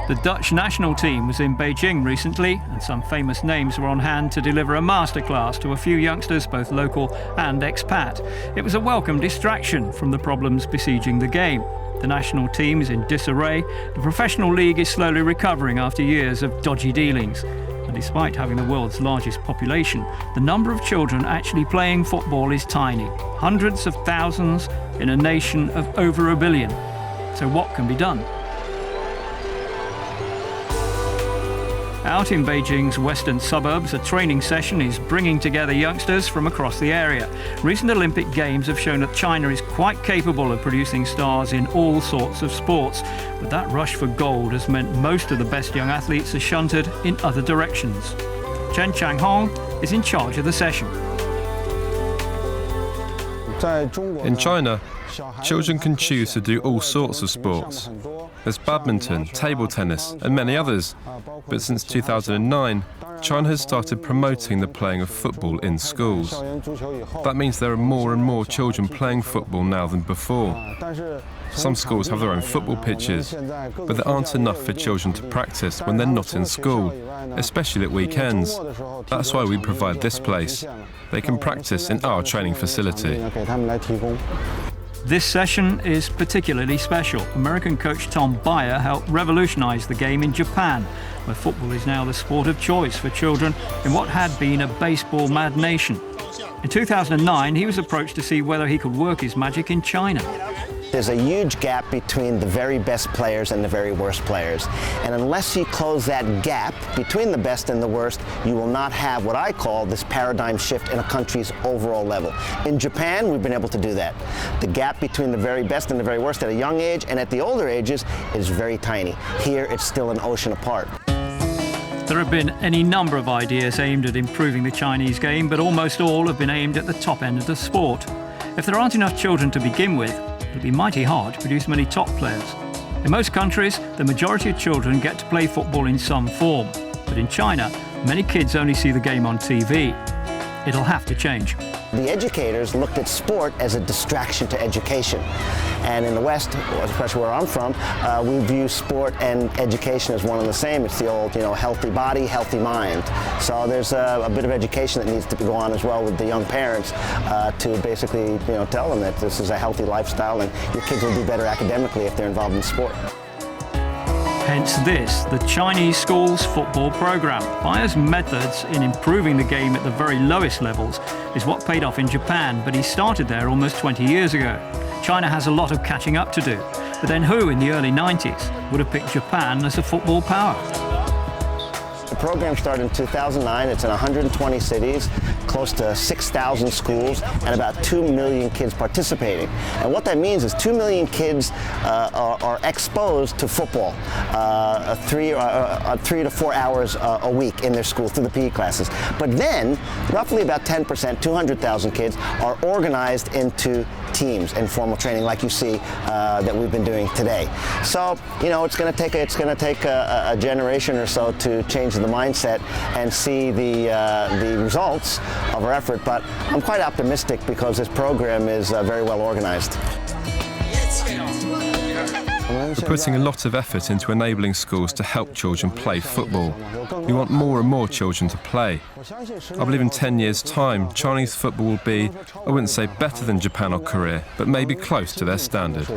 The Dutch national team was in Beijing recently, and some famous names were on hand to deliver a masterclass to a few youngsters, both local and expat. It was a welcome distraction from the problems besieging the game. The national team is in disarray. The professional league is slowly recovering after years of dodgy dealings. And despite having the world's largest population, the number of children actually playing football is tiny. Hundreds of thousands in a nation of over 1 billion. So what can be done? Out in Beijing's western suburbs, a training session is bringing together youngsters from across the area. Recent Olympic Games have shown that China is quite capable of producing stars in all sorts of sports. But that rush for gold has meant most of the best young athletes are shunted in other directions. Chen Changhong is in charge of the session. In China, children can choose to do all sorts of sports. There's badminton, table tennis, and many others. But since 2009, China has started promoting the playing of football in schools. That means there are more and more children playing football now than before. Some schools have their own football pitches, but there aren't enough for children to practice when they're not in school, especially at weekends. That's why we provide this place. They can practice in our training facility. This session is particularly special. American coach Tom Bayer helped revolutionize the game in Japan, where football is now the sport of choice for children in what had been a baseball-mad nation. In 2009, he was approached to see whether he could work his magic in China. There's a huge gap between the very best players and the very worst players. And unless you close that gap between the best and the worst, you will not have what I call this paradigm shift in a country's overall level. In Japan, we've been able to do that. The gap between the very best and the very worst at a young age and at the older ages is very tiny. Here, it's still an ocean apart. There have been any number of ideas aimed at improving the Chinese game, but almost all have been aimed at the top end of the sport. If there aren't enough children to begin with, it'll be mighty hard to produce many top players. In most countries, the majority of children get to play football in some form. But in China, many kids only see the game on TV. It'll have to change. The educators looked at sport as a distraction to education. And in the West, especially where I'm from, we view sport and education as one and the same. It's the old, healthy body, healthy mind. So there's a bit of education that needs to go on as well with the young parents to basically, tell them that this is a healthy lifestyle and your kids will do better academically if they're involved in sport. Hence this, the Chinese schools football program. Bayer's methods in improving the game at the very lowest levels is what paid off in Japan, but he started there almost 20 years ago. China has a lot of catching up to do. But then who in the early 90s would have picked Japan as a football power? The program started in 2009. It's in 120 cities, close to 6,000 schools, and about 2 million kids participating. And what that means is 2 million kids are exposed to football 3 to 4 hours a week in their school through the PE classes. But then, roughly about 10%, 200,000 kids, are organized into teams and formal training like you see that we've been doing today. So, it's going to take a generation or so to change the mindset and see the results of our effort, but I'm quite optimistic because this program is very well organized. We're putting a lot of effort into enabling schools to help children play football. We want more and more children to play. I believe in 10 years' time, Chinese football will be, I wouldn't say better than Japan or Korea, but maybe close to their standard.